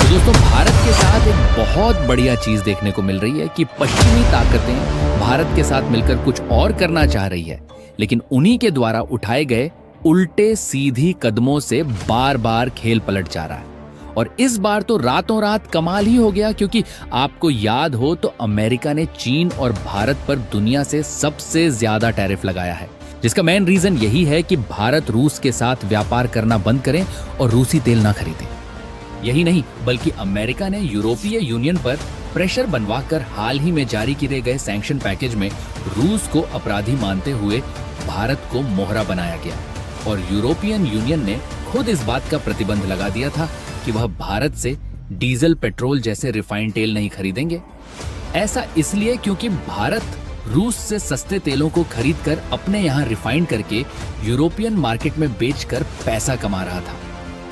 तो दोस्तों, भारत के साथ एक बहुत बढ़िया चीज देखने को मिल रही है कि पश्चिमी ताकतें भारत के साथ मिलकर कुछ और करना चाह रही है, लेकिन उन्हीं के द्वारा उठाए गए उल्टे सीधी कदमों से बार बार खेल पलट जा रहा है। और इस बार तो रातों रात कमाल ही हो गया, क्योंकि आपको याद हो तो अमेरिका ने चीन और भारत पर दुनिया से सबसे ज्यादा टैरिफ लगाया है, जिसका मेन रीजन यही है कि भारत रूस के साथ व्यापार करना बंद करें और रूसी तेल ना खरीदे। यही नहीं, बल्कि अमेरिका ने यूरोपीय यूनियन पर प्रेशर बनवाकर हाल ही में जारी किए गए सैंक्शन पैकेज में रूस को अपराधी मानते हुए भारत को मोहरा बनाया गया। और यूरोपियन यूनियन ने खुद इस बात का प्रतिबंध लगा दिया था कि वह भारत से डीजल, पेट्रोल जैसे रिफाइंड तेल नहीं खरीदेंगे। ऐसा इसलिए क्योंकि भारत रूस से सस्ते तेलों को खरीदकर अपने यहाँ रिफाइंड करके यूरोपियन मार्केट में बेचकर पैसा कमा रहा था।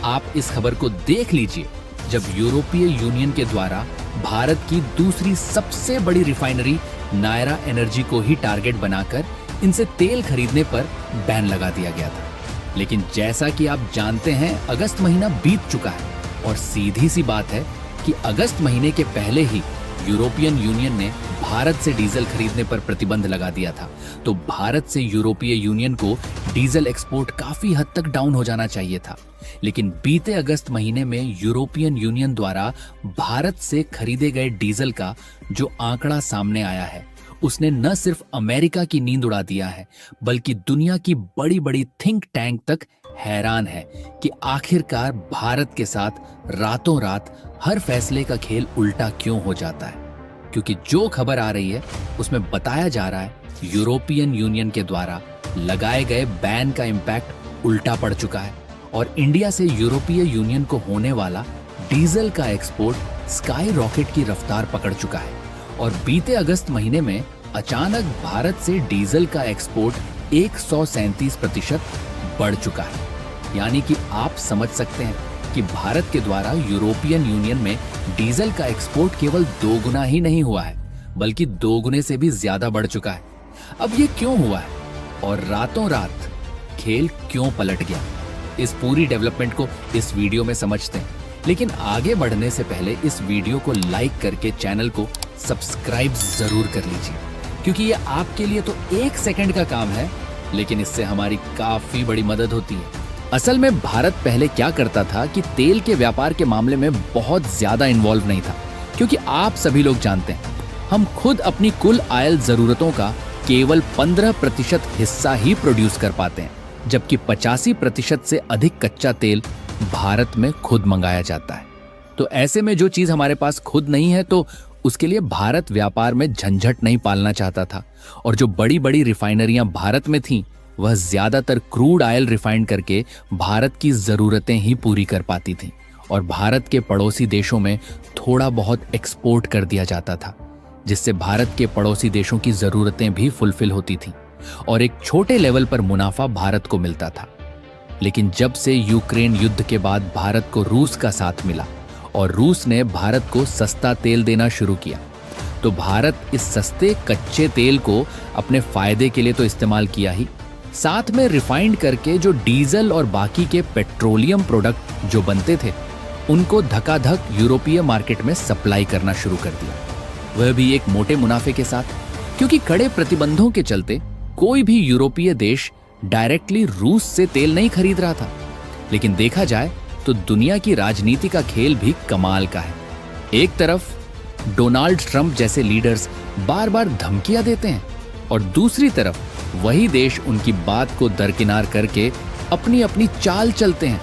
आप इस खबर को देख लीजिए, जब यूरोपीय यूनियन के द्वारा भारत की दूसरी सबसे बड़ी रिफाइनरी नायरा एनर्जी को ही टारगेट बनाकर इनसे तेल खरीदने पर बैन लगा दिया गया था। लेकिन जैसा कि आप जानते हैं, अगस्त महीना बीत चुका है और सीधी सी बात है कि अगस्त महीने के पहले ही यूरोपियन यूनियन ने भारत से डीजल खरीदने पर प्रतिबंध लगा दिया था। तो भारत से यूरोपीय यूनियन को डीजल एक्सपोर्ट काफी हद तक डाउन हो जाना चाहिए था। लेकिन बीते अगस्त महीने में यूरोपियन यूनियन द्वारा भारत से खरीदे गए डीजल का जो आंकड़ा सामने आया है, उसने न सिर्फ अमेरिका की नींद उड़ा दिया है, बल्कि दुनिया की बड़ी बड़ी थिंक टैंक तक हैरान है कि आखिरकार भारत के साथ रातों रात हर फैसले का खेल उल्टा क्यों हो जाता है। क्योंकि जो खबर आ रही है उसमें बताया जा रहा है यूरोपियन यूनियन के द्वारा लगाए गए बैन का इम्पैक्ट उल्टा पड़ चुका है और इंडिया से यूरोपीय यूनियन को होने वाला डीजल का एक्सपोर्ट स्काई रॉकेट की रफ्तार पकड़ चुका है। और बीते अगस्त महीने में अचानक भारत से डीजल का एक्सपोर्ट 137% बढ़ चुका है। यानी कि आप समझ सकते हैं कि भारत के द्वारा यूरोपियन यूनियन में डीजल का एक्सपोर्ट केवल 2 गुना ही नहीं हुआ है, बल्कि 2 गुने से भी ज्यादा बढ़ चुका है। अब ये क्यों हुआ है और रातों रात खेल क्यों पलट गया, इस पूरी डेवलपमेंट को इस वीडियो में समझते हैं। लेकिन आगे बढ़ने से पहले इस वीडियो को लाइक करके चैनल को सब्सक्राइब जरूर कर लीजिए, क्योंकि ये आपके लिए तो 1 सेकंड का काम है, लेकिन इससे हमारी काफी बड़ी मदद होती है। असल में भारत पहले क्या करता था कि तेल के व्यापार के मामले में बहुत ज्यादा इन्वॉल्व नहीं था, क्योंकि आप सभी लोग जानते हैं हम खुद अपनी कुल आयल जरूरतों का केवल 15% हिस्सा ही प्रोड्यूस कर पाते हैं, जबकि 85% से अधिक कच्चा तेल भारत में खुद मंगाया जाता है। तो ऐसे में जो चीज हमारे पास खुद नहीं है, तो उसके लिए भारत व्यापार में झंझट नहीं पालना चाहता था। और जो बड़ी बड़ी रिफाइनरियां भारत में थीं, वह ज्यादातर क्रूड ऑयल रिफाइंड करके भारत की जरूरतें ही पूरी कर पाती थीं और भारत के पड़ोसी देशों में थोड़ा बहुत एक्सपोर्ट कर दिया जाता था, जिससे भारत के पड़ोसी देशों की जरूरतें भी फुलफिल होती थीं और एक छोटे लेवल पर मुनाफा भारत को मिलता था। लेकिन जब से यूक्रेन युद्ध के बाद भारत को रूस का साथ मिला और रूस ने भारत को सस्ता तेल देना शुरू किया, तो भारत इस सस्ते कच्चे तेल को अपने फायदे के लिए तो इस्तेमाल किया ही, साथ में रिफाइंड करके जो डीजल और बाकी के पेट्रोलियम प्रोडक्ट जो बनते थे, उनको धकाधक यूरोपीय मार्केट में सप्लाई करना शुरू कर दिया, वह भी एक मोटे मुनाफे के साथ। क्योंकि कड़े प्रतिबंधों के चलते कोई भी यूरोपीय देश डायरेक्टली रूस से तेल नहीं खरीद रहा था। लेकिन देखा जाए तो दुनिया की राजनीति का खेल भी कमाल का है। एक तरफ डोनाल्ड ट्रंप जैसे लीडर्स बार बार धमकियां देते हैं और दूसरी तरफ वही देश उनकी बात को दरकिनार करके अपनी अपनी चाल चलते हैं।